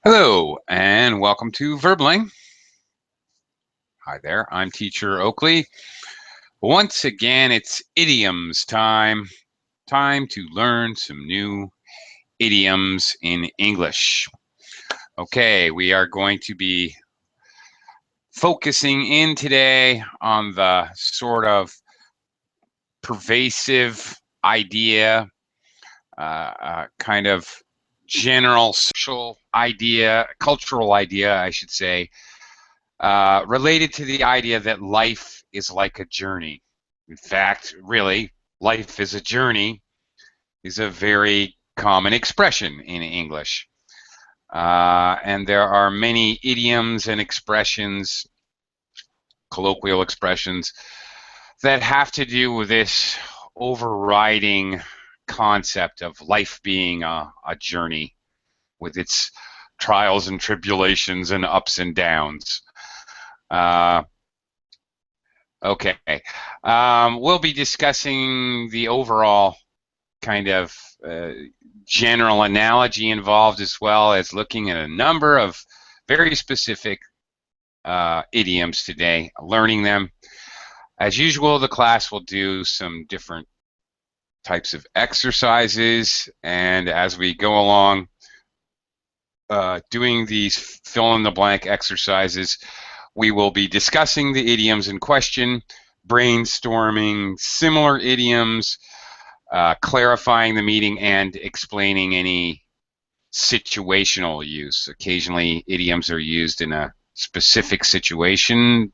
Hello and welcome to Verbling. Hi there, I'm Teacher Oakley. Once again, it's idioms time. Time to learn some new idioms in English. Okay, we are going to be focusing in today on the sort of pervasive idea, kind of general social idea, cultural idea, I should say, related to the idea that life is like a journey. In fact, really, life is a journey is a very common expression in English. And there are many idioms and expressions, colloquial expressions, that have to do with this overriding concept of life being a journey with its trials and tribulations and ups and downs. Okay, we'll be discussing the overall kind of general analogy involved, as well as looking at a number of very specific idioms today, learning them. As usual, the class will do some different types of exercises, and as we go along doing these fill-in-the-blank exercises, we will be discussing the idioms in question, brainstorming similar idioms, clarifying the meaning, and explaining any situational use. Occasionally, idioms are used in a specific situation,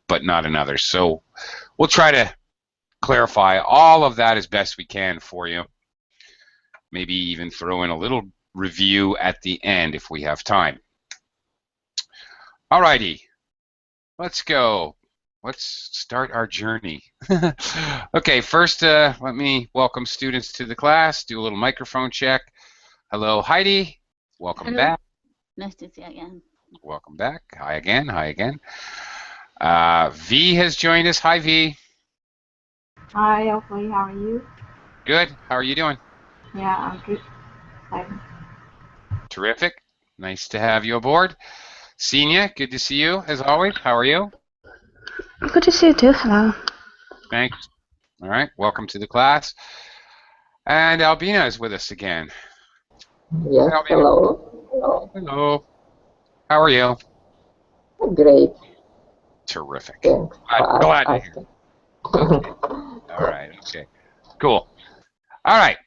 but not in others. So we'll try to clarify all of that as best we can for you. Maybe even throw in a little review at the end if we have time. Alrighty. Let's go. Let's start our journey. Okay, first let me welcome students to the class, do a little microphone check. Hello, Heidi. Welcome Hello. back. Nice to see you again. Welcome back. Hi again. Hi again. V has joined us. Hi, V. Hi, Oakley. How are you? Good. How are you doing? Yeah, I'm good. Thanks. Terrific. Nice to have you aboard. Senia, good to see you as always. How are you? Good to see you too. Hello. Thanks. All right. Welcome to the class. And Albina is with us again. Yes, Hi, Albina. hello. Hello. Hello. How are you? Great. Terrific. Thanks Glad for to hear. asking. Okay. All right. Okay. Cool. All right.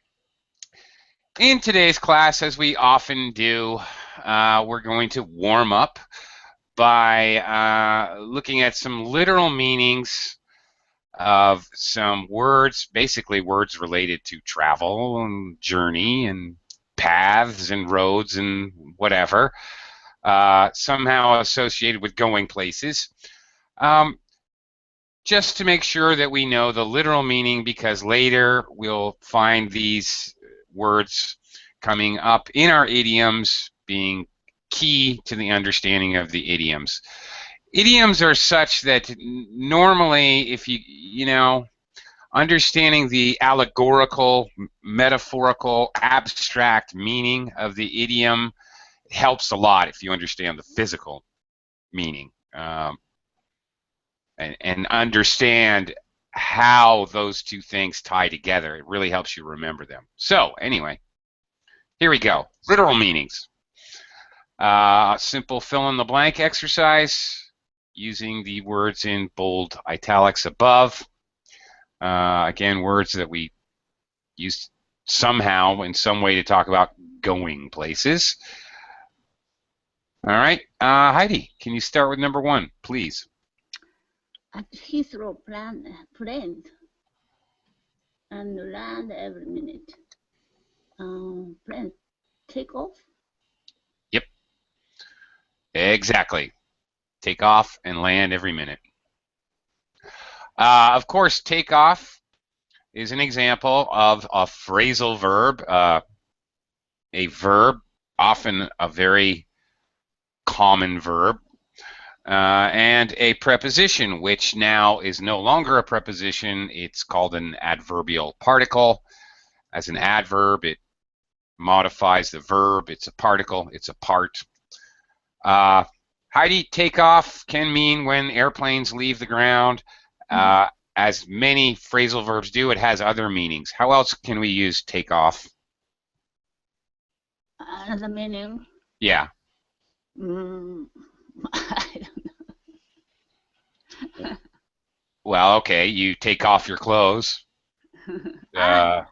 In today's class, as we often do, we're going to warm up by looking at some literal meanings of some words, basically words related to travel and journey and paths and roads and whatever, somehow associated with going places. Just to make sure that we know the literal meaning, because later we'll find these words coming up in our idioms being key to the understanding of the idioms. Idioms are such that normally, if you know, understanding the allegorical, metaphorical, abstract meaning of the idiom helps a lot if you understand the physical meaning and understand how those two things tie together. It really helps you remember them. So anyway, here we go. Literal meanings. Simple fill-in-the-blank exercise using the words in bold italics above. Again, words that we use somehow in some way to talk about going places. All right, Heidi, can you start with number one, please? At Heathrow planes and land every minute. Planes take off. Yep, exactly. Take off and land every minute. Of course, take off is an example of a phrasal verb, a verb, often a very common verb, and a preposition, which now is no longer a preposition. It's called an adverbial particle. As an adverb, it modifies the verb. It's a particle. It's a part. Heidi, takeoff can mean when airplanes leave the ground. As many phrasal verbs do, it has other meanings. How else can we use takeoff? Another meaning. Yeah. I don't Well, okay, you take off your clothes know.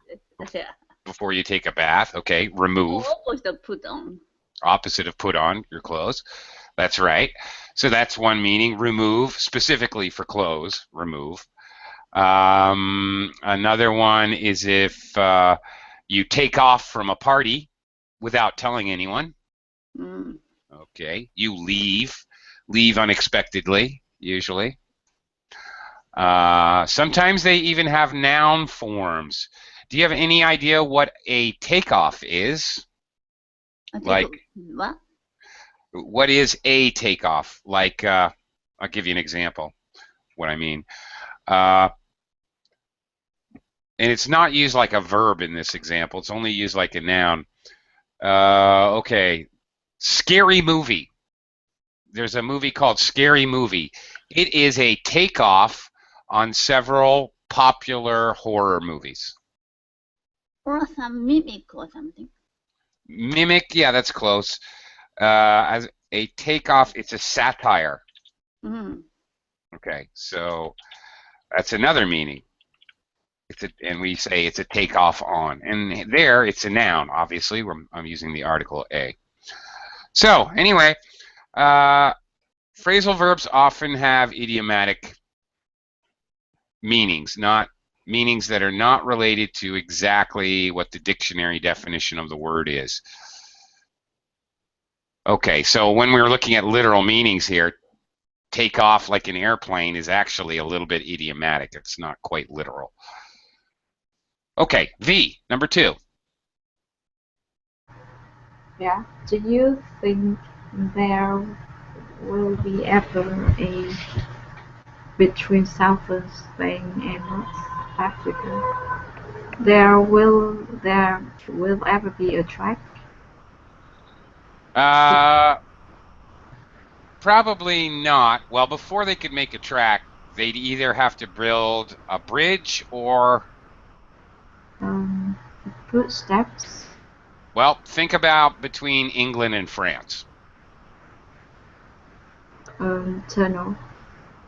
before you take a bath. Okay, remove. Opposite put on. Opposite of put on your clothes. That's right. So that's one meaning. Remove, specifically for clothes. Remove. Another one is if you take off from a party without telling anyone. Okay. You leave. Leave unexpectedly, usually. Sometimes they even have noun forms. Do you have any idea what a takeoff is? Like, what is a takeoff? Like, I'll give you an example. What I mean. And it's not used like a verb in this example. It's only used like a noun. Okay. Scary movie. There's a movie called Scary Movie. It is a takeoff on several popular horror movies. Or some mimic or something. Mimic, yeah, that's close. As a takeoff, it's a satire. Okay, so that's another meaning. And we say it's a takeoff on. And there, it's a noun, obviously. I'm using the article a. So, anyway, phrasal verbs often have idiomatic meanings, not meanings that are not related to exactly what the dictionary definition of the word is. Okay, so when we're looking at literal meanings here, take off like an airplane is actually a little bit idiomatic. It's not quite literal. Okay, V, number 2. Yeah. Do you think there will be ever a between Southern Spain and North Africa? There will ever be a track? Probably not. Well, before they could make a track, they'd either have to build a bridge or Footsteps? well, think about between England and France. Tunnel.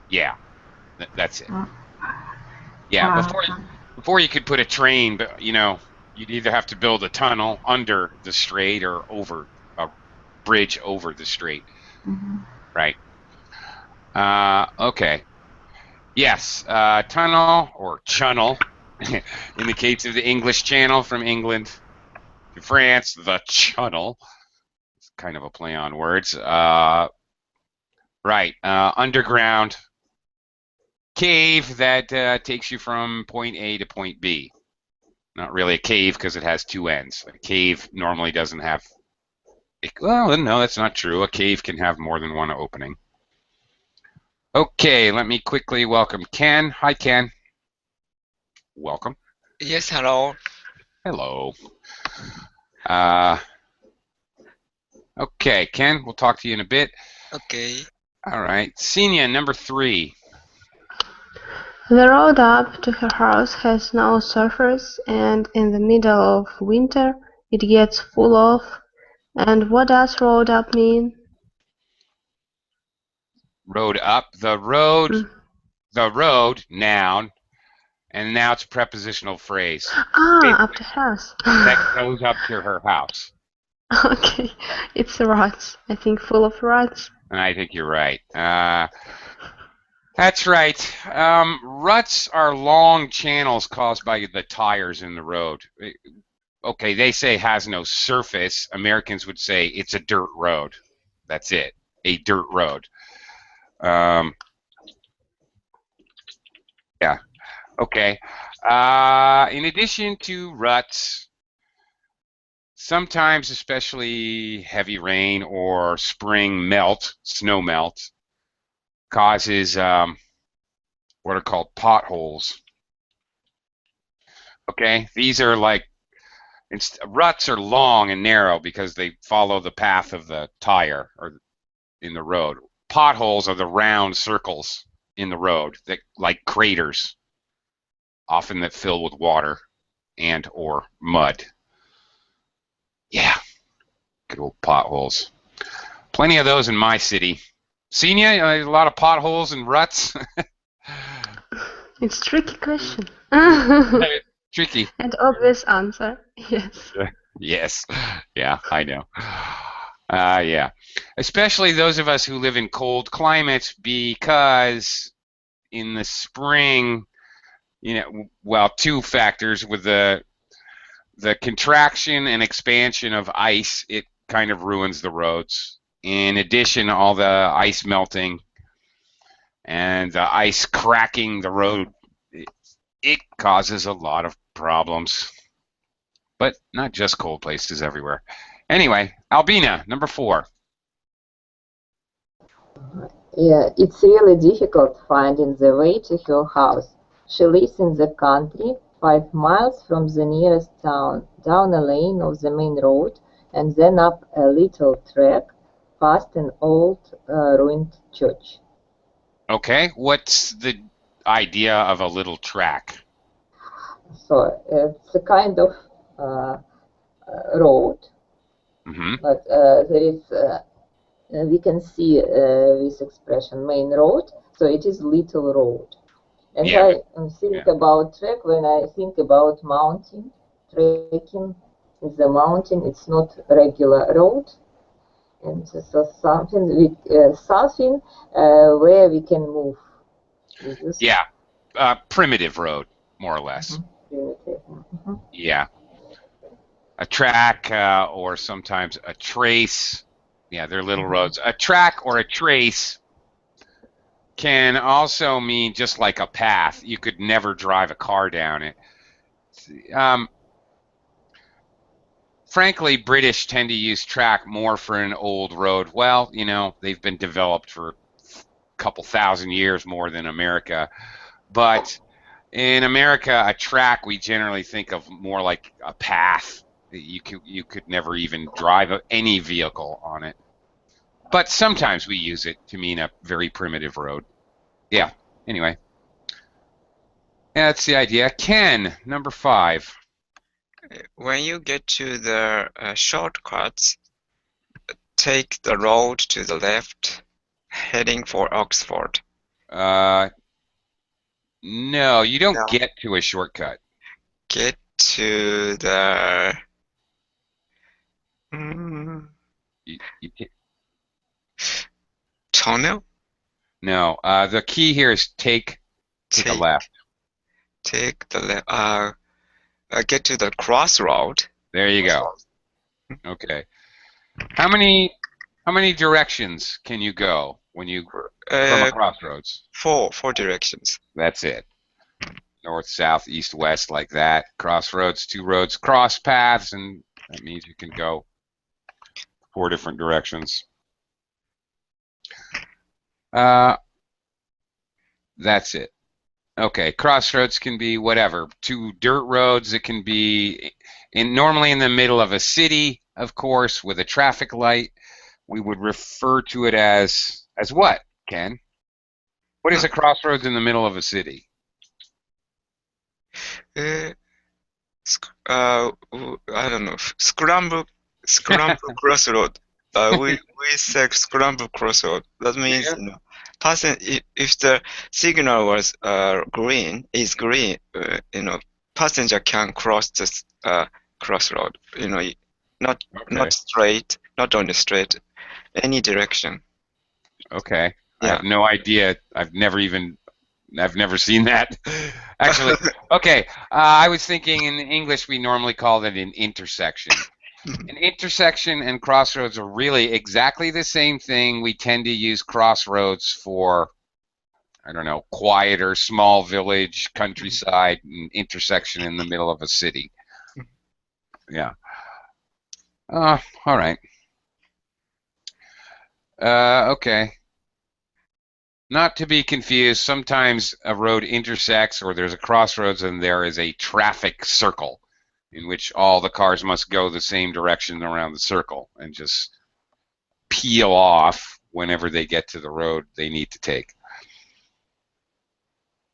Yeah, that's it. Yeah, before you could put a train, but you'd either have to build a tunnel under the strait or over a bridge over the strait. Right. Okay. Yes, tunnel or channel in the case of the English Channel from England to France, the channel. It's kind of a play on words. Right. Underground cave that takes you from point A to point B. Not really a cave because it has two ends. A cave normally doesn't have. Well, no, that's not true. A cave can have more than one opening. Okay, let me quickly welcome Ken. Hi, Ken. Welcome. Yes, hello. Hello. Okay, Ken, we'll talk to you in a bit. Okay. All right. Senior, number 3. The road up to her house has no surface, and in the middle of winter it gets full of. And what does road up mean? Road up. The road, noun, and now it's a prepositional phrase. Up to house. That goes up to her house. Okay, it's ruts. I think full of ruts. And I think you're right. That's right. Ruts are long channels caused by the tires in the road. Okay, they say has no surface. Americans would say it's a dirt road. That's it. A dirt road. Yeah. Okay. In addition to ruts, sometimes, especially heavy rain or spring melt, snow melt, causes what are called potholes. Okay, these are like ruts are long and narrow because they follow the path of the tire or in the road. Potholes are the round circles in the road that like craters, often that fill with water and or mud. Yeah, good old potholes. Plenty of those in my city. Seen ya? A lot of potholes and ruts. It's a tricky question. Tricky. And obvious answer. Yes. Yes. Yeah, I know. Yeah. Especially those of us who live in cold climates, because in the spring, well, two factors with the contraction and expansion of ice, it kind of ruins the roads. In addition, all the ice melting and the ice cracking the road, it causes a lot of problems. But not just cold places everywhere. Anyway, Albina, number 4. Yeah, it's really difficult finding the way to her house. She lives in the country, 5 miles from the nearest town, down a lane of the main road, and then up a little track past an old ruined church. Okay, what's the idea of a little track? So it's a kind of road, but there is, we can see this expression, main road, so it is little road. And Yeah, I think about track when I think about mountain, trekking in the mountain. It's not regular road, and so something where we can move. Yeah, primitive road, more or less. Primitive. Yeah, a track or sometimes a trace. Yeah, they're little roads. A track or a trace can also mean just like a path. You could never drive a car down it. Frankly, British tend to use track more for an old road. Well, they've been developed for a couple thousand years more than America. But in America, a track we generally think of more like a path. You could never even drive any vehicle on it. But sometimes we use it to mean a very primitive road. Yeah, anyway. Yeah, that's the idea. Ken, number 5. When you get to the shortcuts, take the road to the left, heading for Oxford. No, you don't get to a shortcut. Get to the... tunnel? No, the key here is take a left. Take the left. Get to the crossroad. There you go. Okay. How many directions can you go when you from a crossroads? 4 directions. That's it. North, south, east, west, like that. Crossroads, 2 roads cross paths, and that means you can go 4 different directions. That's it. Okay, crossroads can be whatever. 2 dirt roads. It can be normally in the middle of a city, of course, with a traffic light. We would refer to it as what, Ken? What is a crossroads in the middle of a city? I don't know. Scramble crossroad. We say scramble crossroad. That means person. If the signal was green, passenger can cross this crossroad. Not straight, not on the straight, any direction. Okay. Yeah. I have no idea. I've never seen that. Actually, okay. I was thinking in English we normally call it an intersection. An intersection and crossroads are really exactly the same thing. We tend to use crossroads for, I don't know, quieter, small village, countryside, and intersection in the middle of a city. Yeah. All right. Okay. Not to be confused, sometimes a road intersects or there's a crossroads and there is a traffic circle in which all the cars must go the same direction around the circle and just peel off whenever they get to the road they need to take.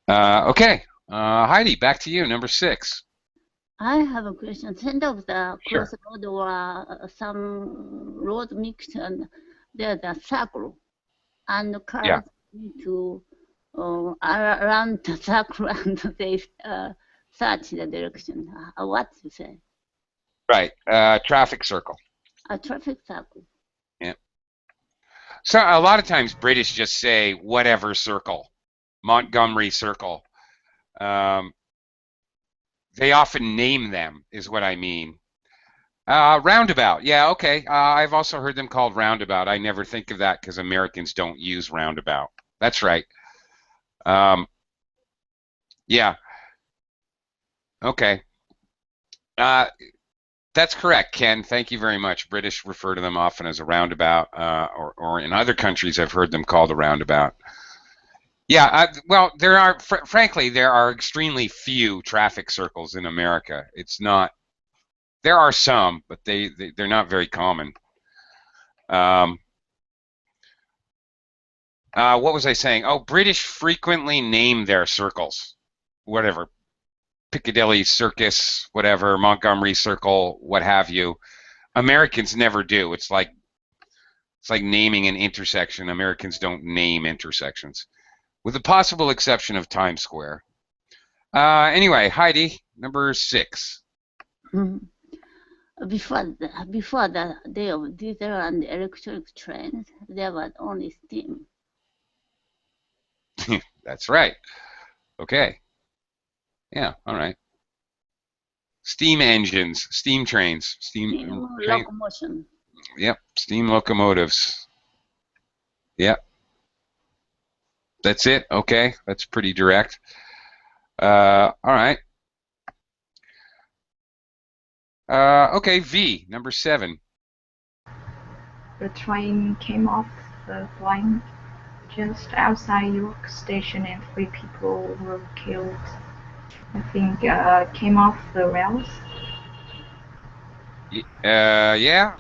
Okay, Heidi, back to you, number 6. I have a question. Center of the Sure. crossroad or some road mixed and there's a circle and cars Yeah. need to around the circle and they search the direction. What to say? Right, traffic circle. A traffic circle. Yeah. So a lot of times British just say whatever circle, Montgomery circle. They often name them, is what I mean. Roundabout, yeah, okay. I've also heard them called roundabout. I never think of that because Americans don't use roundabout. That's right. Yeah. Okay. That's correct, Ken. Thank you very much. British refer to them often as a roundabout, or in other countries I've heard them called a roundabout. Yeah, well, there are, frankly, there are extremely few traffic circles in America. It's not, there are some, but they're not very common. What was I saying? Oh, British frequently name their circles, whatever, Piccadilly Circus, whatever, Montgomery Circle, what have you. Americans never do. It's like naming an intersection. Americans don't name intersections, with the possible exception of Times Square. Anyway, Heidi, number 6. Before the day of diesel and electric trains, there was only steam. That's right. Okay. Yeah, all right. Steam engines, steam trains, steam locomotion. Yep, steam locomotives. Yep. That's it. Okay, that's pretty direct. All right. Okay, V, number 7. The train came off the line just outside York Station and 3 people were killed. I think came off the rails. Yeah.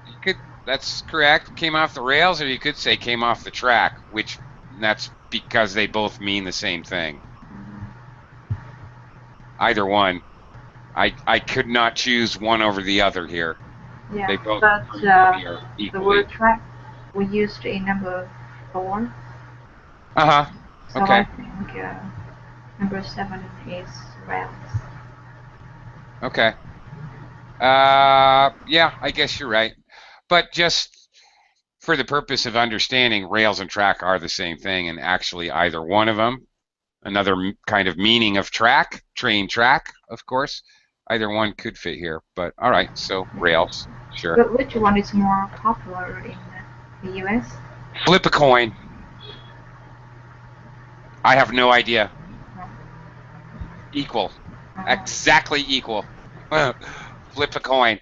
You could. That's correct. Came off the rails, or you could say came off the track, which that's because they both mean the same thing. Either one. I could not choose one over the other here. Yeah, they both but the word track we used in number 4. Uh-huh. So Okay. I think number 7 is rails. Okay. Yeah, I guess you're right. But just for the purpose of understanding, rails and track are the same thing, and actually either one of them, another kind of meaning of track, train track, of course, either one could fit here. But all right, so rails, sure. But which one is more popular in the US? Flip a coin. I have no idea. Equal. Exactly equal. Flip a coin.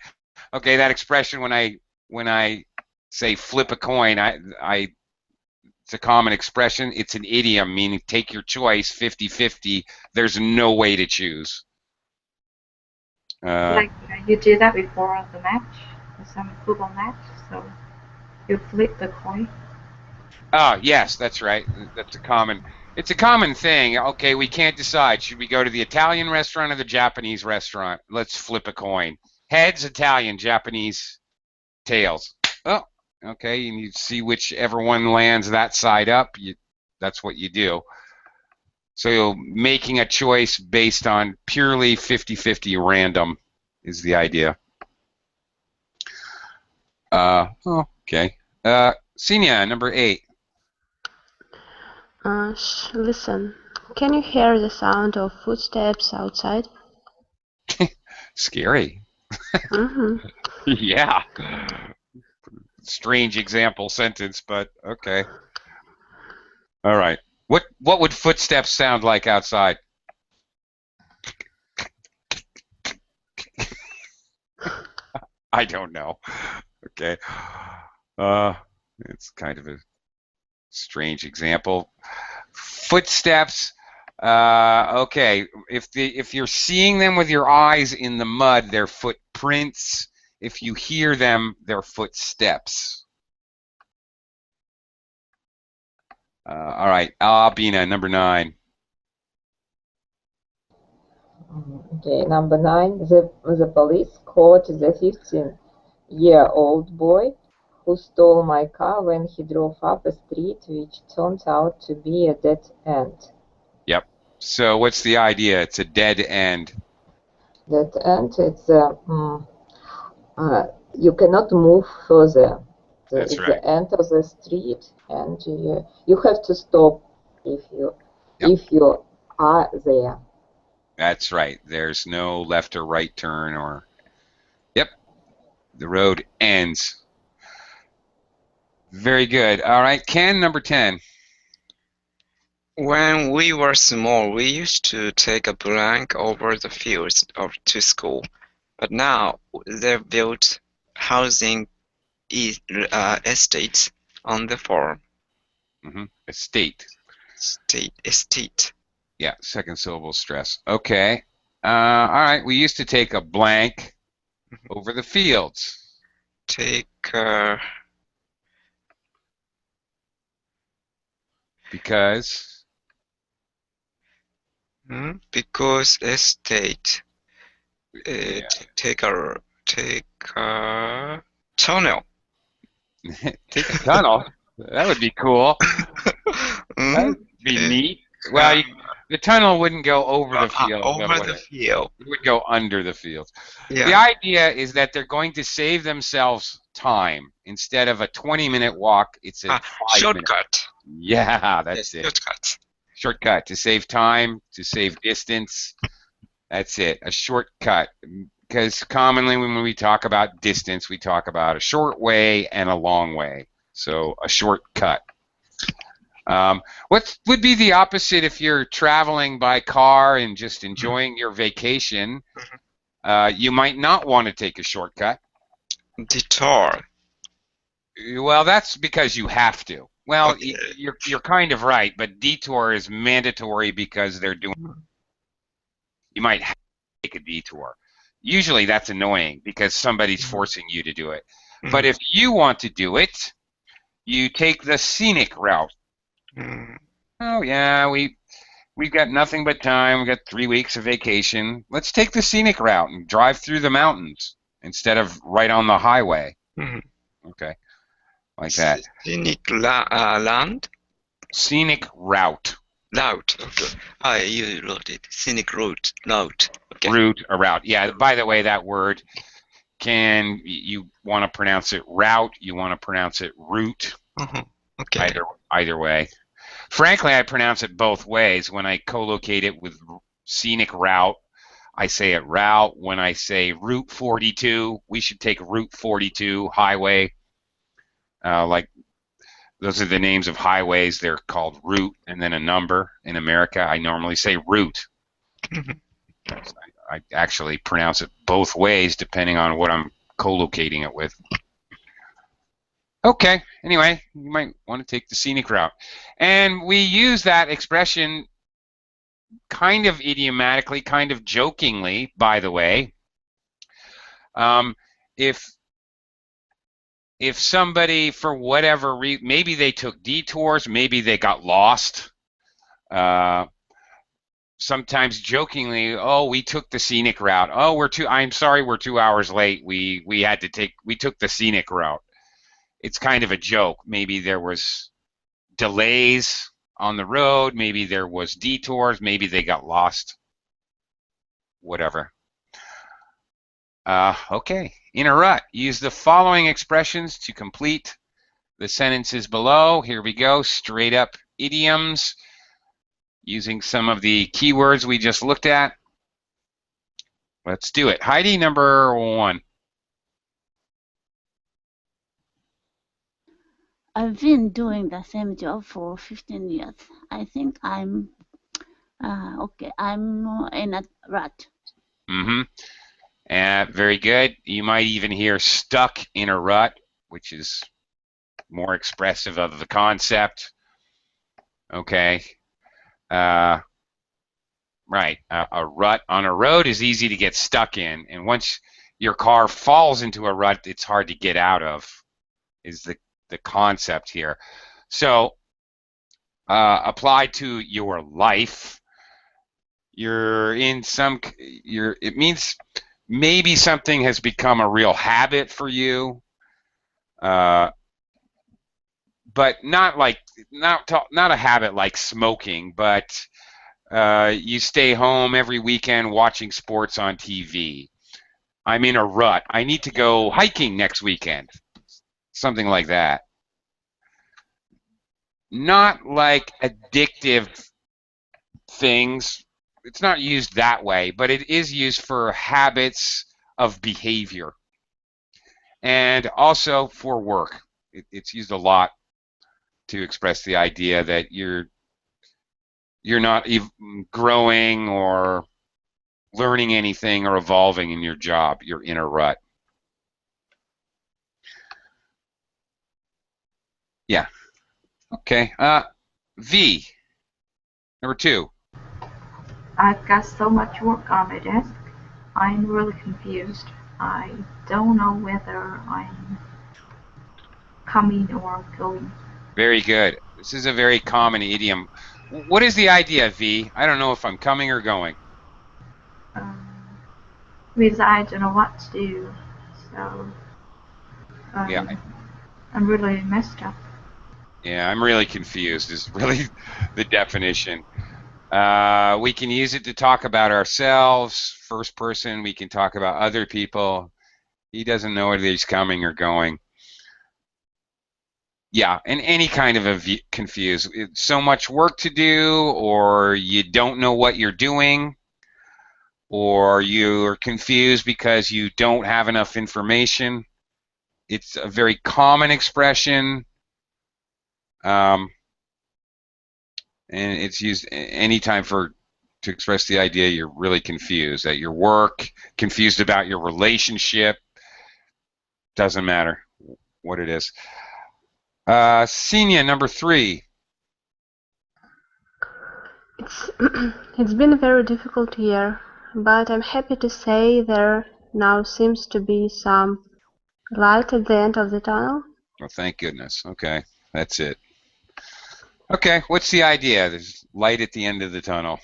Okay, that expression when I say flip a coin, it's a common expression. It's an idiom, meaning take your choice, 50-50. There's no way to choose. Like you do that before the match, some football match, so you flip the coin. Oh, yes, that's right. That's it's a common thing. Okay, we can't decide. Should we go to the Italian restaurant or the Japanese restaurant? Let's flip a coin. Heads, Italian, Japanese, tails. Oh, okay, and you see whichever one lands that side up, that's what you do. So you're making a choice based on purely 50-50 random is the idea. Okay. Senia, number 8. Listen, can you hear the sound of footsteps outside? Scary. Mm-hmm. Yeah. Strange example sentence, but okay. All right. What would footsteps sound like outside? I don't know. Okay. It's kind of a strange example. Footsteps. Okay. If you're seeing them with your eyes in the mud, they're footprints. If you hear them, they're footsteps. All right, Albina, number 9. Okay, number 9. The police caught the 15-year-old boy who stole my car when he drove up a street which turned out to be a dead end. Yep. So what's the idea? It's a dead end. Dead end, it's you cannot move further. That's It's right. the end of the street, and you have to stop if you Yep. if you are there. That's right. There's no left or right turn or. Yep. The road ends. Very good. All right, Ken, number 10. When we were small, we used to take a blank over the fields to school, but now they've built housing estates on the farm. Estate. Estate. Yeah, second syllable stress. Okay. All right, we used to take a blank over the fields. Take Because estate. Yeah. Take a tunnel. Take a tunnel. That would be cool. That would be neat. Well, the tunnel wouldn't go over the field. Over the field. It would go under the field. Yeah. The idea is that they're going to save themselves time. Instead of a 20-minute walk, it's a 5-minute. Shortcut. Yeah, that's it. Shortcut. Shortcut to save time, to save distance. That's it, a shortcut. Because commonly when we talk about distance, we talk about a short way and a long way. So a shortcut. What would be the opposite if you're traveling by car and just enjoying your vacation? You might not want to take a shortcut. Detour. Well, that's because you have to. Well, Okay. you're kind of right, but detour is mandatory because they're doing. You might have to take a detour. Usually that's annoying because somebody's forcing you to do it. But if you want to do it, you take the scenic route. Oh yeah, we've got nothing but time. We've got 3 weeks of vacation. Let's take the scenic route and drive through the mountains instead of right on the highway. Okay, like that. Scenic land. Scenic route. Route. Okay. You wrote it. Scenic route. Route. Okay. Route or route. Yeah. By the way, that word you want to pronounce it route. You want to pronounce it route. Okay. Either way. Frankly, I pronounce it both ways. When I co-locate it with scenic route, I say it route. When I say Route 42, we should take Route 42 highway. Like those are the names of highways. They're called route and then a number. In America, I normally say route. I actually pronounce it both ways depending on what I'm co-locating it with. Okay, anyway, you might want to take the scenic route. And we use that expression kind of idiomatically, kind of jokingly, by the way. If somebody, for whatever reason, maybe they took detours, maybe they got lost, sometimes jokingly, oh, we took the scenic route. Oh, I'm sorry, we're 2 hours late. We took the scenic route. It's kind of a joke. Maybe there was delays on the road. Maybe there was detours. Maybe they got lost. Whatever. Okay. In a rut, use the following expressions to complete the sentences below. Here we go. Straight up idioms using some of the keywords we just looked at. Let's do it. Heidi, number 1. I've been doing the same job for 15 years. I think I'm okay. I'm in a rut. Very good. You might even hear stuck in a rut, which is more expressive of the concept. Okay. Right. A rut on a road is easy to get stuck in, and once your car falls into a rut, it's hard to get out of, is the concept here. So apply to your life. It means maybe something has become a real habit for you, but not a habit like smoking, but you stay home every weekend watching sports on TV. I'm in a rut. I need to go hiking next weekend. Something like that. Not like addictive things. It's not used that way, but it is used for habits of behavior and also for work. It's used a lot to express the idea that you're not growing or learning anything or evolving in your job. You're in a rut. Yeah. Okay. V, number 2. I've got so much work on my desk. I'm really confused. I don't know whether I'm coming or going. Very good. This is a very common idiom. What is the idea, V? I don't know if I'm coming or going. Because I don't know what to do. So Yeah. I'm really messed up. Yeah, I'm really confused is really the definition. We can use it to talk about ourselves, first person. We can talk about other people. He doesn't know whether he's coming or going. Yeah, and any kind of confused. It's so much work to do, or you don't know what you're doing, or you're confused because you don't have enough information. It's a very common expression. And it's used anytime to express the idea you're really confused at your work, confused about your relationship. Doesn't matter what it is. Senior, number 3. It's been a very difficult year, but I'm happy to say there now seems to be some light at the end of the tunnel. Well, thank goodness. Okay, that's it. Okay, what's the idea? There's light at the end of the tunnel.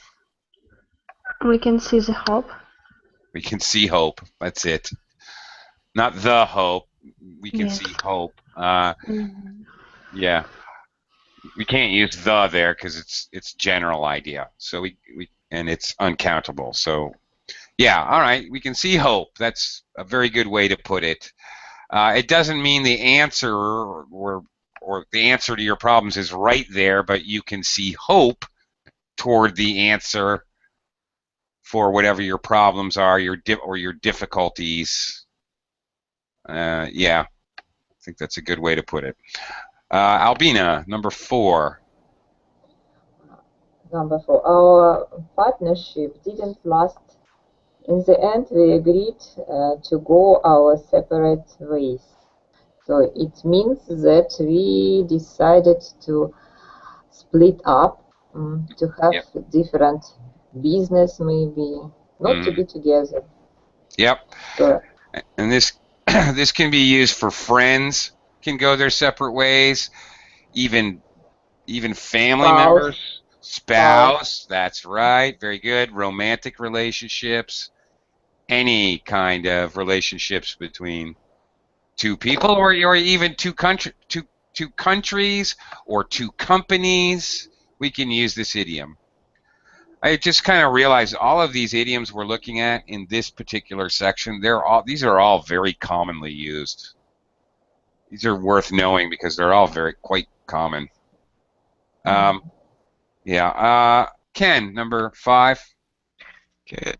We can see the hope. We can see hope. That's it. Not the hope. We can see hope. Yeah. We can't use the there because it's general idea. So and it's uncountable. So yeah, all right. We can see hope. That's a very good way to put it. It doesn't mean the answer or the answer to your problems is right there, but you can see hope toward the answer for whatever your problems are, your difficulties. Yeah, I think that's a good way to put it. Albina, number 4. Number 4. Our partnership didn't last. In the end, we agreed to go our separate ways. So it means that we decided to split up, to have different business, maybe not to be together. Yep. So, and this this can be used for friends, can go their separate ways, even family members, spouse. That's right. Very good. Romantic relationships, any kind of relationships between two people, or even two countries or two companies. We can use this idiom. I just kind of realized all of these idioms we're looking at in this particular section, these are all very commonly used. These are worth knowing because they're all quite common. Yeah. Ken, number 5. Okay.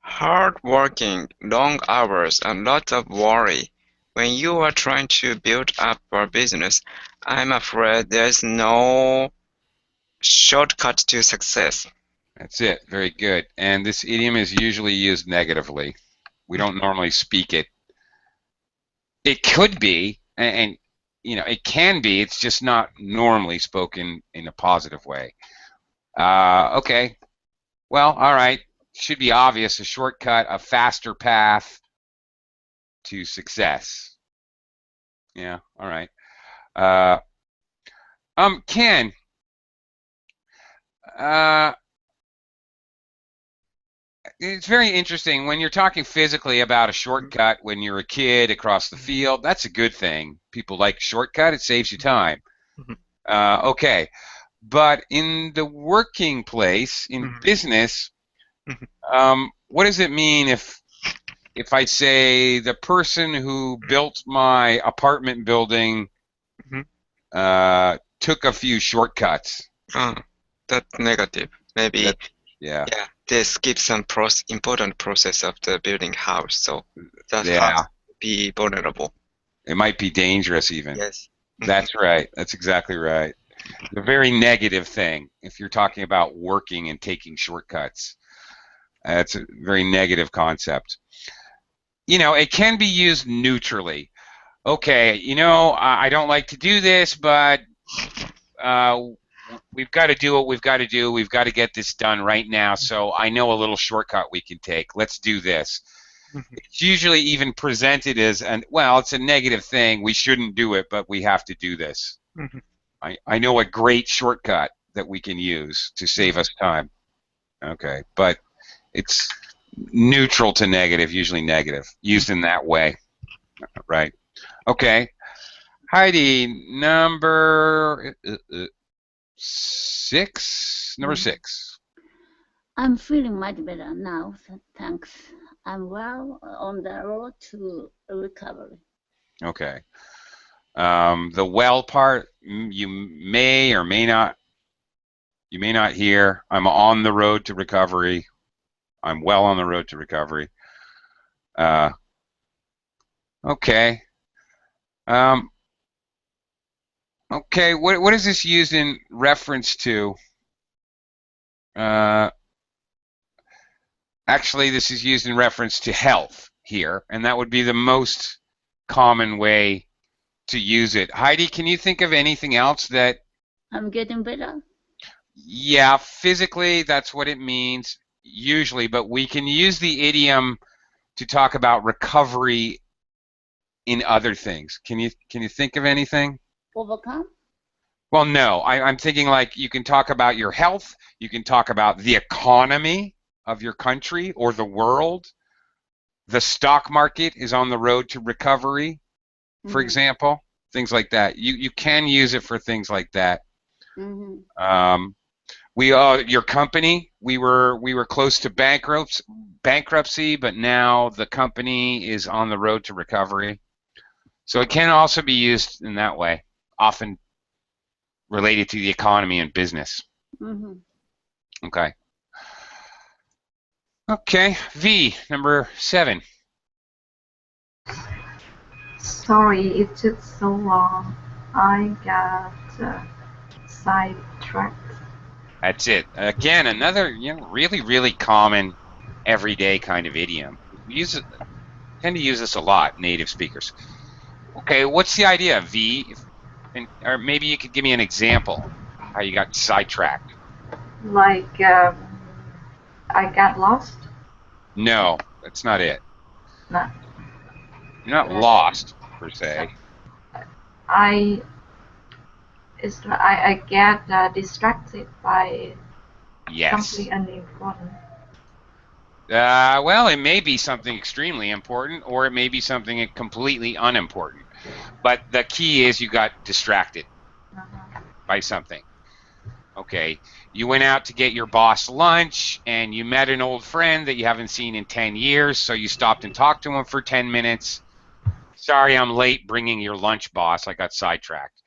Hard working, long hours, and lots of worry. When you are trying to build up a business, I'm afraid there's no shortcut to success. That's it. Very good. And this idiom is usually used negatively. We don't normally speak it. It could be, and it can be. It's just not normally spoken in a positive way. Okay. Well, all right. Should be obvious. A shortcut, a faster path to success. Yeah. All right. Ken, It's very interesting when you're talking physically about a shortcut when you're a kid across the field. That's a good thing. People like a shortcut. It saves you time. Okay. But in the working place, in business, what does it mean if I say the person who built my apartment building took a few shortcuts? That's negative. Maybe, yeah, they skip some important process of the building house, so that house be vulnerable. It might be dangerous even. Yes. That's right. That's exactly right. It's a very negative thing if you're talking about working and taking shortcuts. That's a very negative concept. You know, it can be used neutrally. Okay, you know, I don't like to do this, but we've got to do what we've got to do. We've got to get this done right now, so I know a little shortcut we can take. Let's do this. It's usually even presented as, well, it's a negative thing. We shouldn't do it, but we have to do this. I know a great shortcut that we can use to save us time. Okay, but it's neutral to negative, usually negative, used in that way. Right. Okay. Heidi, number 6. Number 6. I'm feeling much better now, thanks. I'm well on the road to recovery. Okay. The well part, you may or may not. You may not hear. I'm on the road to recovery. I'm well on the road to recovery. Okay. Okay. What is this used in reference to? Actually, this is used in reference to health here, and that would be the most common way to use it. Heidi, can you think of anything else that? I'm getting better. Yeah, physically, that's what it means usually, but we can use the idiom to talk about recovery in other things. Can you think of anything? Overcome? Well, no. I'm thinking like you can talk about your health, you can talk about the economy of your country or the world. The stock market is on the road to recovery, for example. Things like that. You can use it for things like that. Your company, we were close to bankruptcy, but now the company is on the road to recovery. So it can also be used in that way, often related to the economy and business. Okay. Okay, V, number 7. Sorry, it took so long. I got sidetracked. That's it. Again, another really, really common, everyday kind of idiom. We tend to use this a lot, native speakers. Okay, what's the idea, V? Or maybe you could give me an example how you got sidetracked. Like, I got lost? No, that's not it. No. You're not lost, per se. I get distracted by something unimportant. Well, it may be something extremely important, or it may be something completely unimportant. But the key is you got distracted by something. Okay, you went out to get your boss lunch, and you met an old friend that you haven't seen in 10 years, so you stopped and talked to him for 10 minutes. Sorry, I'm late bringing your lunch, boss. I got sidetracked.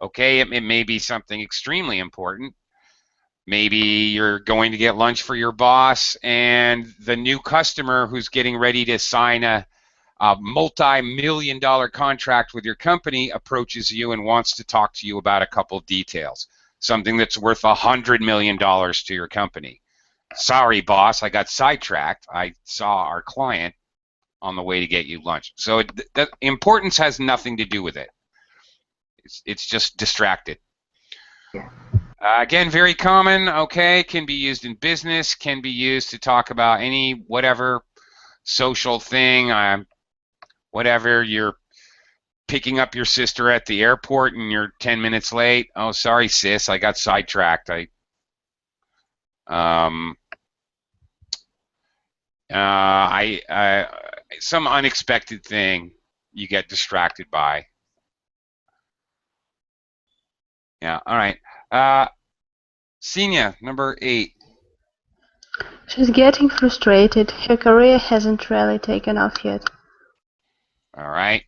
Okay, it may be something extremely important. Maybe you're going to get lunch for your boss, and the new customer who's getting ready to sign a multi-million-dollar contract with your company approaches you and wants to talk to you about a couple of details, something that's worth $100 million to your company. Sorry, boss, I got sidetracked. I saw our client on the way to get you lunch. So the importance has nothing to do with it. It's just distracted. Again, very common, okay, can be used in business, can be used to talk about any whatever social thing, whatever, you're picking up your sister at the airport and you're 10 minutes late. Oh, sorry, sis, I got sidetracked. Um, some unexpected thing you get distracted by. Yeah, all right. Senior, number 8. She's getting frustrated. Her career hasn't really taken off yet. All right.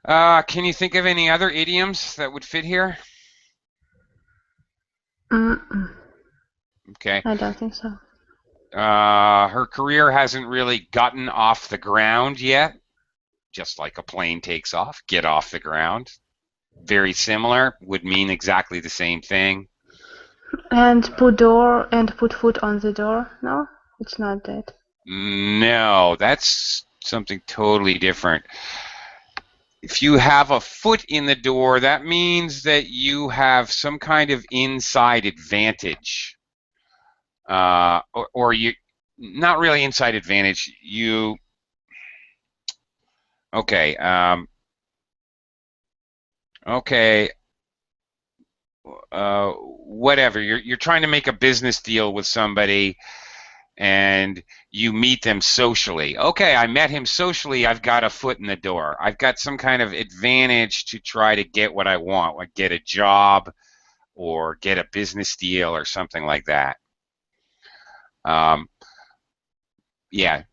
Can you think of any other idioms that would fit here? Okay. I don't think so. Her career hasn't really gotten off the ground yet. Just like a plane takes off, get off the ground. Very similar, would mean exactly the same thing. And put foot on the door? No, it's not that. No, that's something totally different. If you have a foot in the door, that means that you have some kind of inside advantage. Or you, not really inside advantage, you, okay, whatever, you're trying to make a business deal with somebody and you meet them socially. Okay, I met him socially, I've got a foot in the door. I've got some kind of advantage to try to get what I want, like get a job or get a business deal or something like that. Yeah,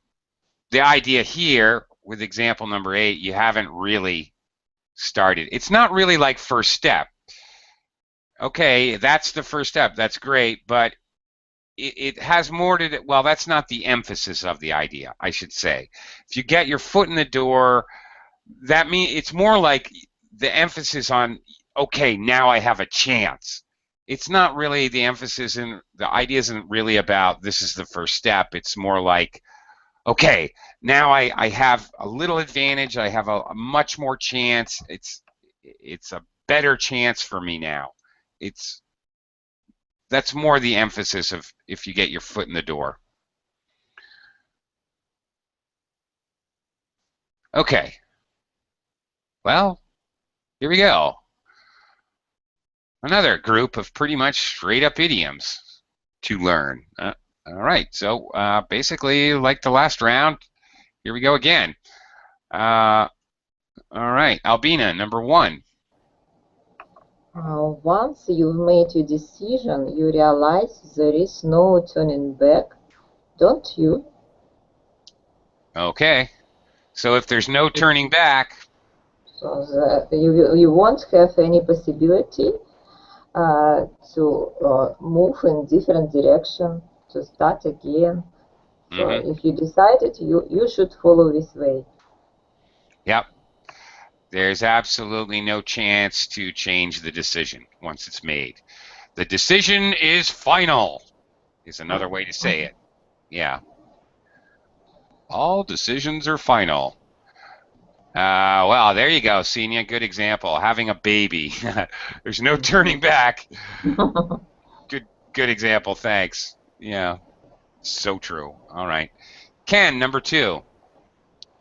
the idea here with example number 8, you haven't really started. It's not really like first step. Okay, that's the first step. That's great, but it has more to it. Well, that's not the emphasis of the idea, I should say. If you get your foot in the door, that means it's more like the emphasis on, okay, now I have a chance. It's not really the emphasis, and the idea isn't really about this is the first step. It's more like, okay, now I have a little advantage. I have a much more chance. It's a better chance for me now. That's more the emphasis of if you get your foot in the door. Okay. Well, here we go. Another group of pretty much straight up idioms to learn. All right, so basically like the last round, here we go again. All right, Albina, number 1. Once you've made your decision, you realize there is no turning back, don't you? Okay, so if there's no turning back, so you won't have any possibility to move in different direction, to start again. So if you decided, you should follow this way. Yep. There's absolutely no chance to change the decision once it's made. The decision is final, is another way to say it. Yeah. All decisions are final. Well, there you go, Senior. Good example. Having a baby. There's no turning back. Good example. Thanks. Yeah. So true. All right. Ken, number 2.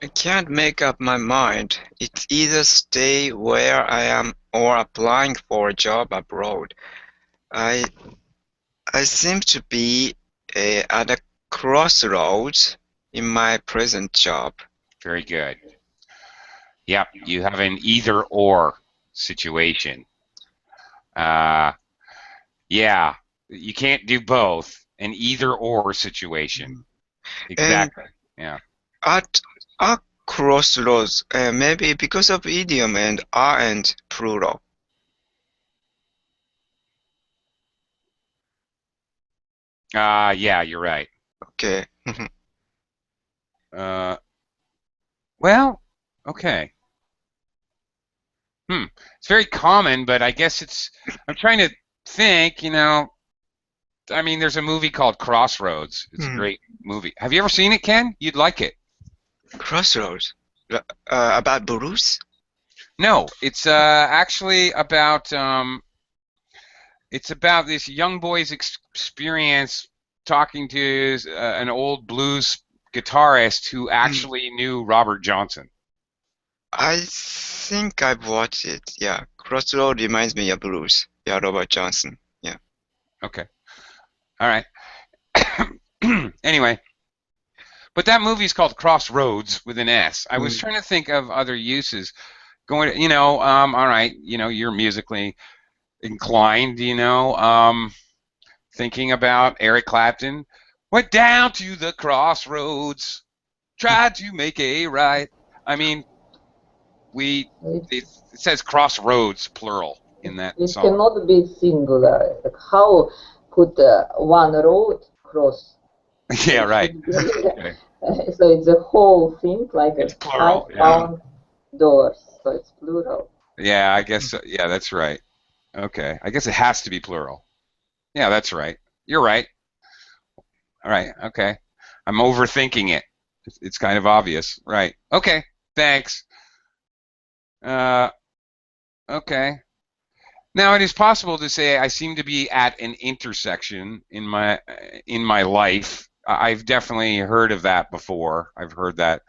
I can't make up my mind. It's either stay where I am or applying for a job abroad. I seem to be at a crossroads in my present job. Very good. Yep, you have an either-or situation. Yeah, you can't do both. An either-or situation. Exactly. Yeah. At a crossroads, maybe because of idiom and and plural. Yeah, you're right. Okay. Well, okay. It's very common, but I guess I'm trying to think, I mean, there's a movie called Crossroads. It's a great movie. Have you ever seen it, Ken? You'd like it. Crossroads? About Bruce? No, it's actually about this young boy's experience talking to an old blues guitarist who actually knew Robert Johnson. I think I've watched it. Yeah, Crossroads reminds me of blues. Yeah, Robert Johnson. Yeah. Okay. All right. Anyway, but that movie's called Crossroads with an S. I was trying to think of other uses. Going, all right, you're musically inclined, thinking about Eric Clapton. Went down to the crossroads, tried to make a right. I mean, it says crossroads plural in that It song. cannot be singular. Like how could one road cross? Yeah, right. Okay. So it's a whole thing, like It's a plural. five-pound doors. So it's plural. Yeah, I guess. Yeah, that's right. Okay, I guess it has to be plural. Yeah, that's right. You're right. All right. Okay. I'm overthinking it. It's kind of obvious. Right. Okay. Thanks. Okay. Now it is possible to say I seem to be at an intersection in my life. I've definitely heard of that before. I've heard that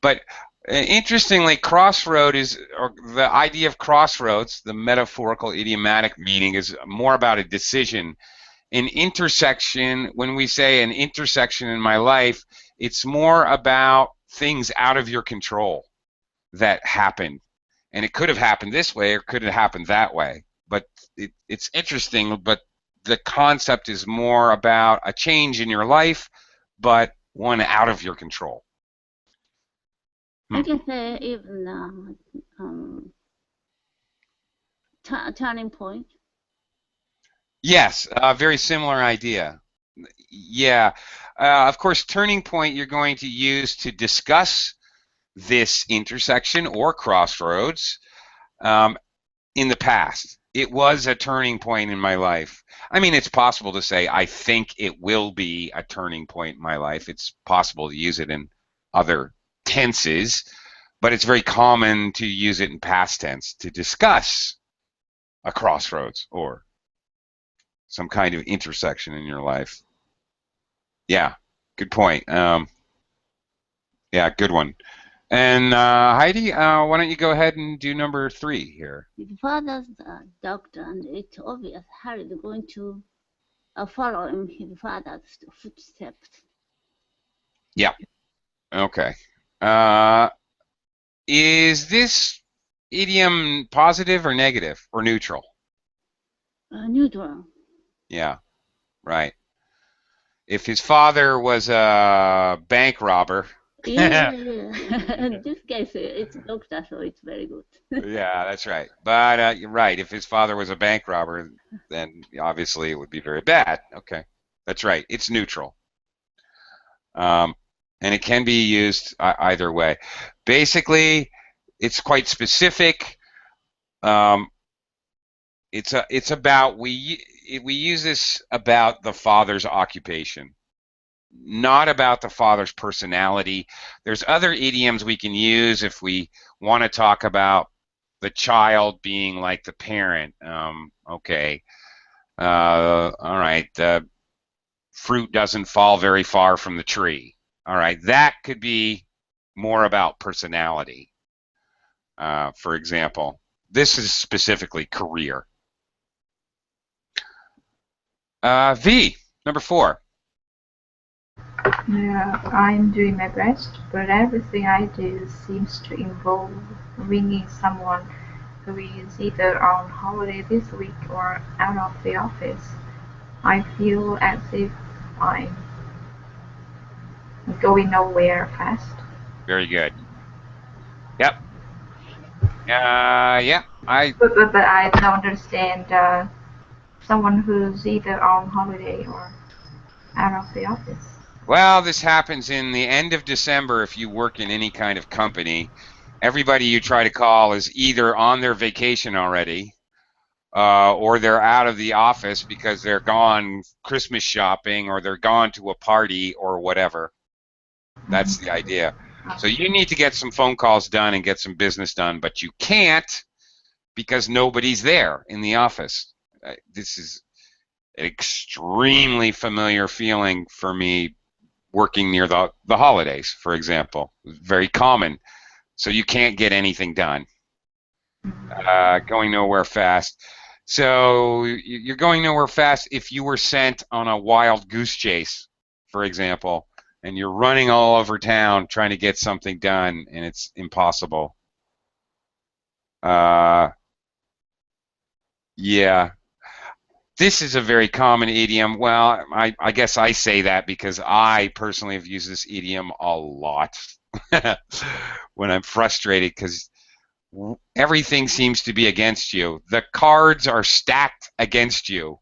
but interestingly, crossroad or the idea of crossroads, the metaphorical idiomatic meaning is more about a decision. An intersection, when we say an intersection in my life, it's more about things out of your control that happen. And it could have happened this way or could have happened that way. But it's interesting, but the concept is more about a change in your life, but one out of your control. I can say even turning point. Yes, very similar idea. Yeah. Of course, turning point you're going to use to discuss this intersection or crossroads in the past. It was a turning point in my life. I mean, it's possible to say, I think it will be a turning point in my life. It's possible to use it in other tenses, but it's very common to use it in past tense to discuss a crossroads or some kind of intersection in your life. Yeah, good point. Yeah, good one. And Heidi, why don't you go ahead and do number 3 here? His father's a doctor, and it's obvious Harry is going to follow in his father's footsteps. Yeah. Okay. Is this idiom positive or negative or neutral? Neutral. Yeah, right. If his father was a bank robber. Yeah. In this case, it's doctor, so it's very good. Yeah, that's right. But you're right. If his father was a bank robber, then obviously it would be very bad. Okay, that's right. It's neutral. And it can be used either way. Basically, it's quite specific. It's about we use this about the father's occupation, not about the father's personality. There's other idioms we can use if we want to talk about the child being like the parent. Okay. All right. The fruit doesn't fall very far from the tree. All right. That could be more about personality. For example, this is specifically career. V, number 4. Yeah, I'm doing my best, but everything I do seems to involve ringing someone who is either on holiday this week or out of the office. I feel as if I'm going nowhere fast. Very good. Yep. Yeah. But I don't understand someone who's either on holiday or out of the office. Well, this happens in the end of December if you work in any kind of company. Everybody you try to call is either on their vacation already or they're out of the office because they're gone Christmas shopping or they're gone to a party or whatever. That's the idea. So you need to get some phone calls done and get some business done, but you can't because nobody's there in the office. This is an extremely familiar feeling for me working near the holidays, for example. Very common. So you can't get anything done. Going nowhere fast. So you're going nowhere fast if you were sent on a wild goose chase, for example, and you're running all over town trying to get something done, and it's impossible. Yeah. This is a very common idiom. Well, I guess I say that because I personally have used this idiom a lot when I'm frustrated because everything seems to be against you. The cards are stacked against you,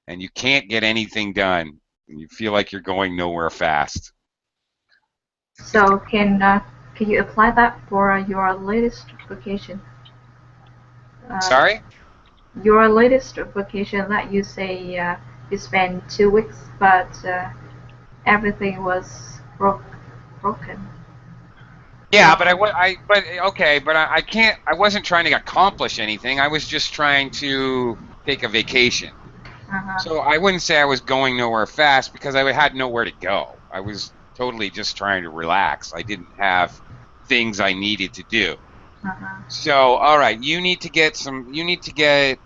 and you can't get anything done. You feel like you're going nowhere fast. So can you apply that for your latest vacation? Sorry? Your latest vacation that you say you spent 2 weeks, but everything was broken. Yeah, but I can't. I wasn't trying to accomplish anything. I was just trying to take a vacation. So I wouldn't say I was going nowhere fast because I had nowhere to go. I was totally just trying to relax. I didn't have things I needed to do. So, all right, you need to get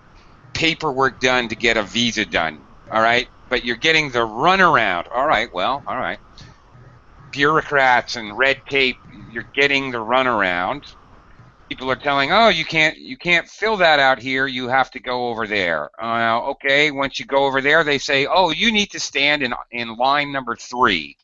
paperwork done to get a visa done. All right, but you're getting the runaround. All right, well, all right. Bureaucrats and red tape, you're getting the runaround. People are telling, oh, you can't fill that out here. You have to go over there. Okay, once you go over there, they say, oh, you need to stand in line number 3.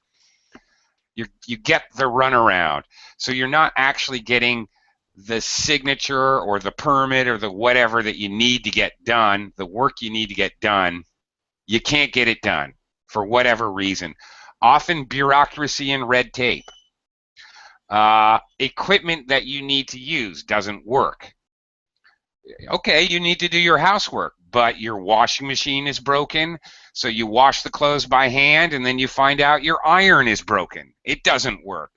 You get the runaround. So you're not actually getting the signature or the permit or the whatever that you need to get done, the work you need to get done. You can't get it done for whatever reason. Often bureaucracy and red tape. Equipment that you need to use doesn't work. Okay, you need to do your housework, but your washing machine is broken, so you wash the clothes by hand, and then you find out your iron is broken. It doesn't work.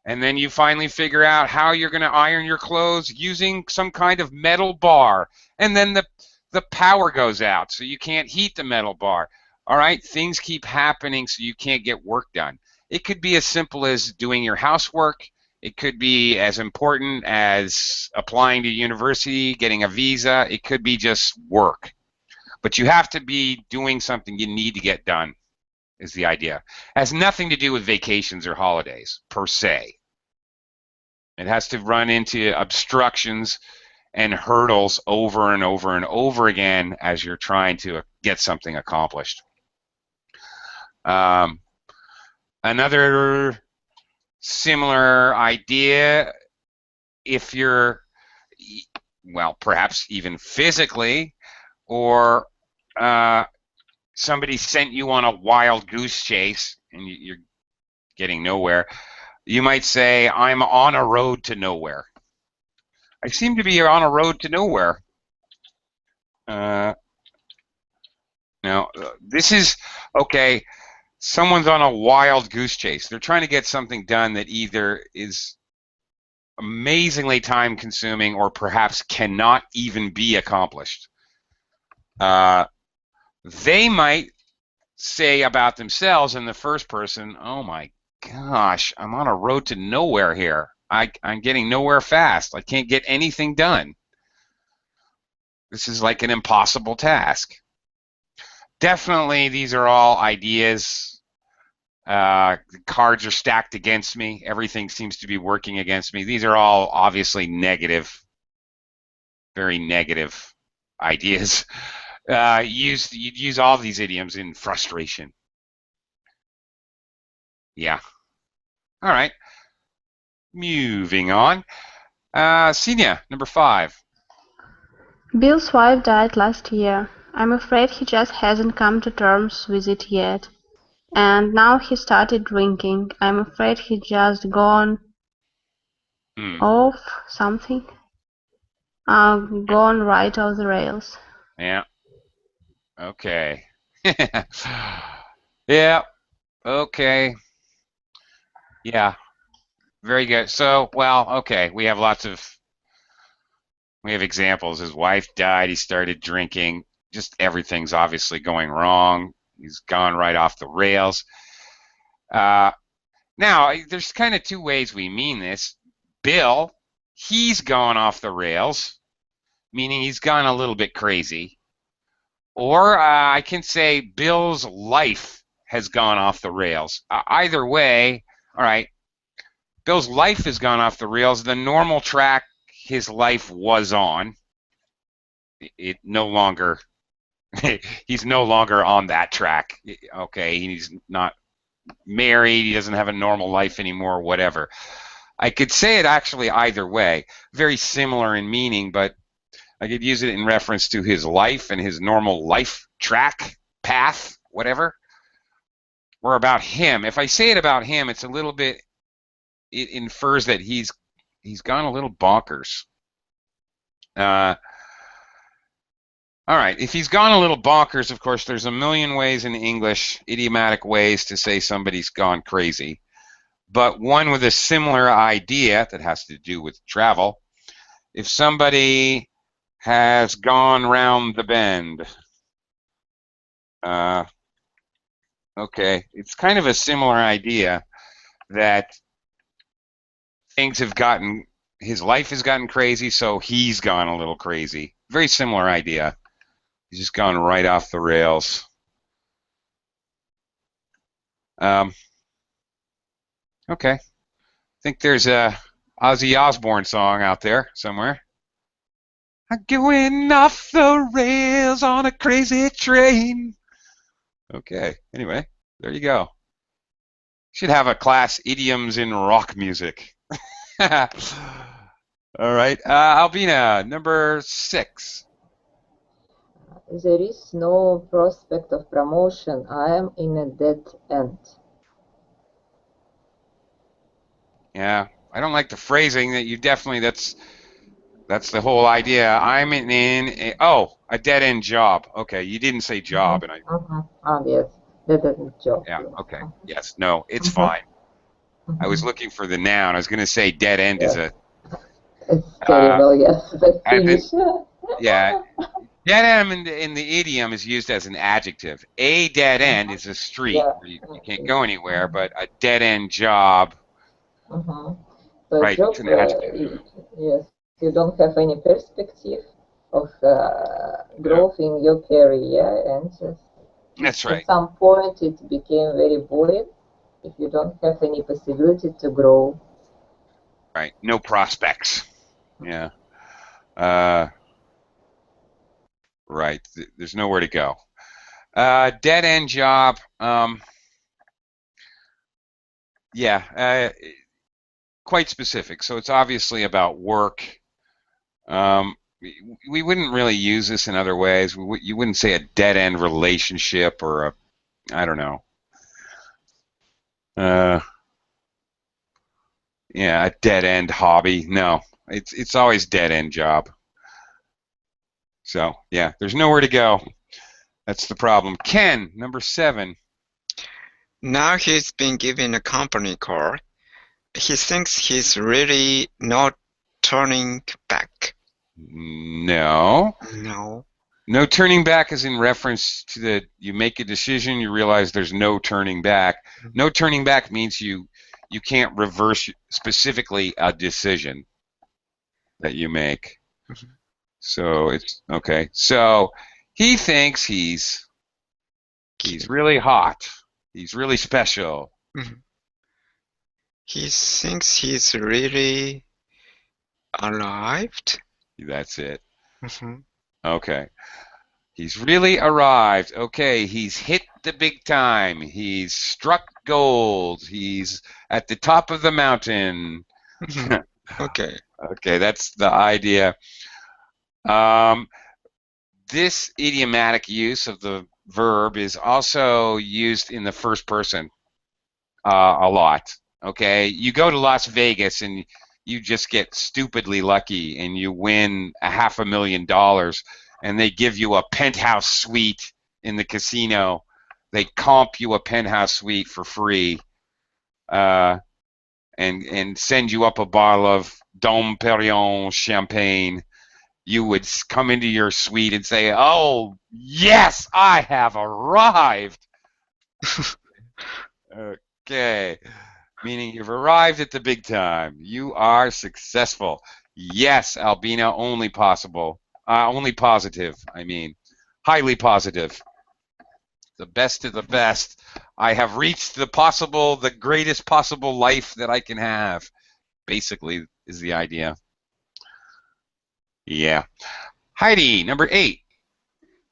And then you finally figure out how you're going to iron your clothes using some kind of metal bar, and then the power goes out, so you can't heat the metal bar. All right, things keep happening, so you can't get work done. It could be as simple as doing your housework. It could be as important as applying to university, getting a visa. It could be just work. But you have to be doing something you need to get done, is the idea. It has nothing to do with vacations or holidays, per se. It has to run into obstructions and hurdles over and over and over again as you're trying to get something accomplished. Another similar idea, if you're, well, perhaps even physically, or somebody sent you on a wild goose chase and you're getting nowhere, you might say, I'm on a road to nowhere. I seem to be on a road to nowhere. Now, this is, okay, someone's on a wild goose chase. They're trying to get something done that either is amazingly time consuming or perhaps cannot even be accomplished. They might say about themselves in the first person, oh my gosh, I'm on a road to nowhere here. I'm getting nowhere fast. I can't get anything done. This is like an impossible task. Definitely, these are all ideas. The cards are stacked against me. Everything seems to be working against me. These are all obviously negative, very negative ideas. You'd use all these idioms in frustration. Yeah. All right. Moving on. Senior, number 5. Bill's wife died last year. I'm afraid he just hasn't come to terms with it yet. And now he started drinking. I'm afraid he just gone off something. Gone right off the rails. Yeah. Okay. Yeah. Okay. Yeah. Very good. So, well, okay. We have examples. His wife died. He started drinking. Just everything's obviously going wrong. He's gone right off the rails. Now, there's kind of 2 ways we mean this. Bill, he's gone off the rails, meaning he's gone a little bit crazy. Or I can say Bill's life has gone off the rails. Either way, all right, Bill's life has gone off the rails. The normal track his life was on, it no longer, he's no longer on that track. Okay, he's not married, he doesn't have a normal life anymore, whatever. I could say it actually either way. Very similar in meaning, but I could use it in reference to his life and his normal life track, path, whatever, or about him. If I say it about him, it's a little bit, it infers that he's gone a little bonkers. All right, if he's gone a little bonkers, of course, there's a million ways in English, idiomatic ways to say somebody's gone crazy. But one with a similar idea that has to do with travel, if somebody has gone round the bend, okay, it's kind of a similar idea that things have gotten, his life has gotten crazy, so he's gone a little crazy. Very similar idea. He's just gone right off the rails. Okay. I think there's a Ozzy Osbourne song out there somewhere. I'm going off the rails on a crazy train. Okay. Anyway, there you go. Should have a class, Idioms in Rock Music. All right. Albina, number 6. There is no prospect of promotion. I am in a dead end. Yeah, I don't like the phrasing that you definitely, that's the whole idea. I'm in a dead end job. Okay, you didn't say job, and I. Oh yes, Deadend Job. Yeah. Okay. Yes. No, it's fine. I was looking for the noun. I was going to say dead end is a. It's terrible. Yes, the Finnish. Yeah. Dead end in the idiom is used as an adjective. A dead end is a street where you can't go anywhere, but a dead end job. So right. Job, It's an adjective. yes, you don't have any perspective of growth in your career, and just that's right. at some point it became very boring if you don't have any possibility to grow. Right. No prospects. Yeah. Right. There's nowhere to go. Dead end job. Yeah. Quite specific. So it's obviously about work. We wouldn't really use this in other ways. You wouldn't say a dead end relationship or a, I don't know. Yeah, a dead end hobby. No, it's always dead end job. So yeah, there's nowhere to go. That's the problem. Ken, number 7. Now he's been given a company car. He thinks he's really not turning back. No. No turning back is in reference to that you make a decision, you realize there's no turning back. No turning back means you can't reverse specifically a decision that you make. So it's okay. So he thinks he's really hot. He's really special. He thinks he's really arrived. That's it. Okay. He's really arrived. Okay, he's hit the big time. He's struck gold. He's at the top of the mountain. Okay. Okay, that's the idea. This idiomatic use of the verb is also used in the first person a lot. Okay, you go to Las Vegas and you just get stupidly lucky and you win $500,000 and they give you a penthouse suite in the casino. They comp you a penthouse suite for free and send you up a bottle of Dom Perignon champagne. You would come into your suite and say, "Oh, yes, I have arrived." Okay. Meaning you've arrived at the big time. You are successful. Yes, Albina, only possible. Only positive, I mean. highly positive. The best of the best. I have reached the greatest possible life that I can have, basically, is the idea. Yeah. Heidi, number 8.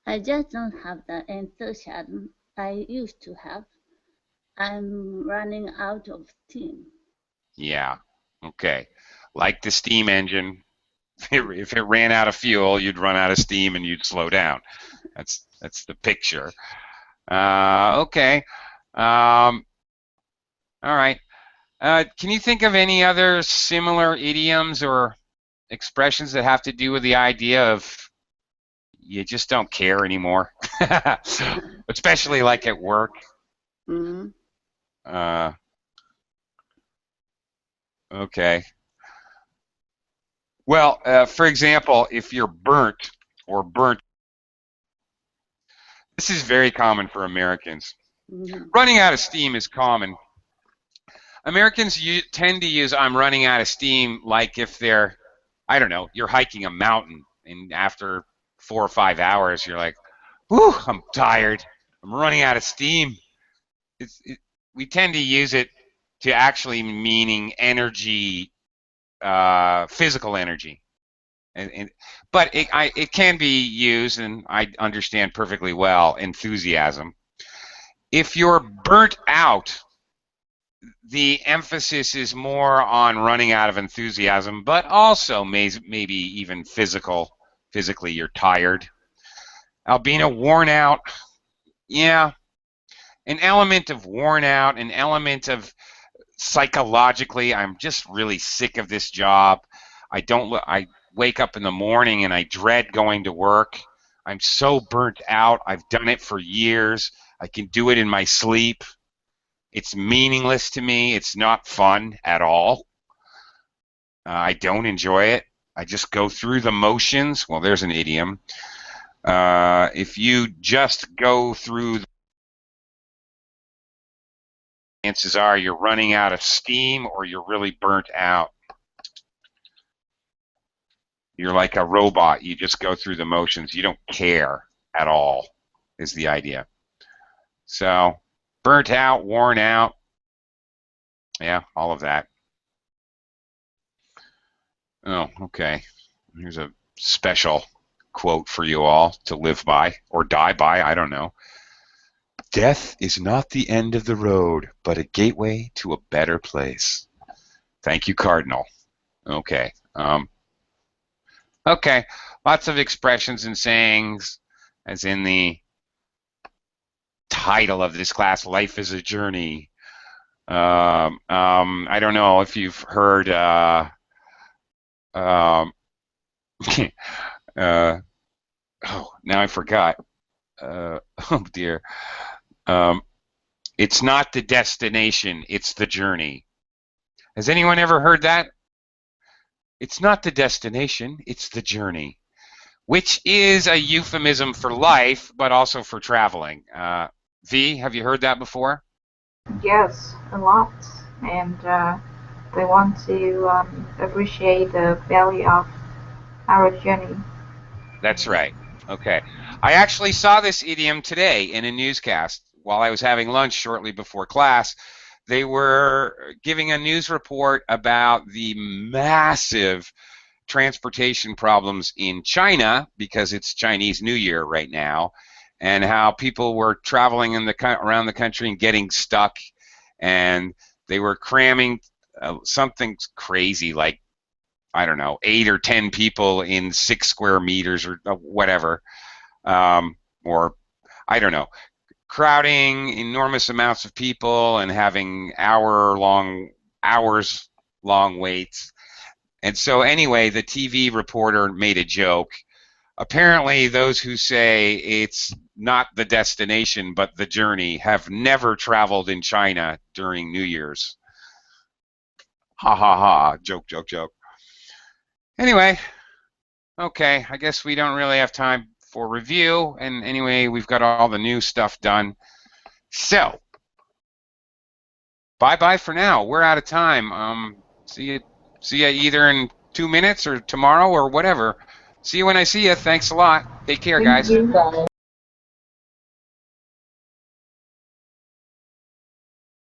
I just don't have the enthusiasm I used to have. I'm running out of steam. Yeah. Okay. Like the steam engine, if it ran out of fuel, you'd run out of steam and you'd slow down. That's the picture. Okay. All right. Can you think of any other similar idioms or expressions that have to do with the idea of you just don't care anymore? Especially like at work. Mm-hmm. Okay. Well, for example, if you're burnt, this is very common for Americans. Mm-hmm. Running out of steam is common. Americans tend to use "I'm running out of steam" like if they're, I don't know, you're hiking a mountain and after 4 or 5 hours you're like, whew, I'm tired. I'm running out of steam. We tend to use it to actually meaning energy, physical energy. But it can be used, and I understand perfectly well, enthusiasm. If you're burnt out, the emphasis is more on running out of enthusiasm, but also maybe even physically you're tired. Albina, worn out, yeah, an element of worn out, an element of psychologically, I'm just really sick of this job. I wake up in the morning and I dread going to work. I'm so burnt out. I've done it for years. I can do it in my sleep. It's meaningless to me. It's not fun at all. I don't enjoy it. I just go through the motions. Well, there's an idiom. If you just go through, chances are you're running out of steam or you're really burnt out. You're like a robot. You just go through the motions. You don't care at all, is the idea. So, burnt out, worn out. Yeah, all of that. Oh, okay. Here's a special quote for you all to live by or die by. I don't know. Death is not the end of the road, but a gateway to a better place. Thank you, Cardinal. Okay. Okay. Lots of expressions and sayings, as in the title of this class, Life is a Journey. I don't know if you've heard oh, now I forgot. Oh dear. It's not the destination, it's the journey. Has anyone ever heard that? It's not the destination, it's the journey, which is a euphemism for life, but also for traveling. V, have you heard that before? Yes, a lot. And they want to appreciate the value of our journey. That's right. Okay. I actually saw this idiom today in a newscast while I was having lunch shortly before class. They were giving a news report about the massive transportation problems in China because it's Chinese New Year right now, and how people were traveling around the country and getting stuck, and they were cramming something crazy like, I don't know, 8 or 10 people in 6 square meters or whatever, or I don't know, crowding enormous amounts of people and having hours long waits. And so anyway, the TV reporter made a joke. Apparently, those who say it's not the destination but the journey have never traveled in China during New Year's. Ha ha ha, joke, joke, joke. Anyway, okay, I guess we don't really have time for review, and anyway, we've got all the new stuff done. So, bye-bye for now. We're out of time. See you either in 2 minutes or tomorrow or whatever. See you when I see you. Thanks a lot. Take care, Thank guys. you. Bye.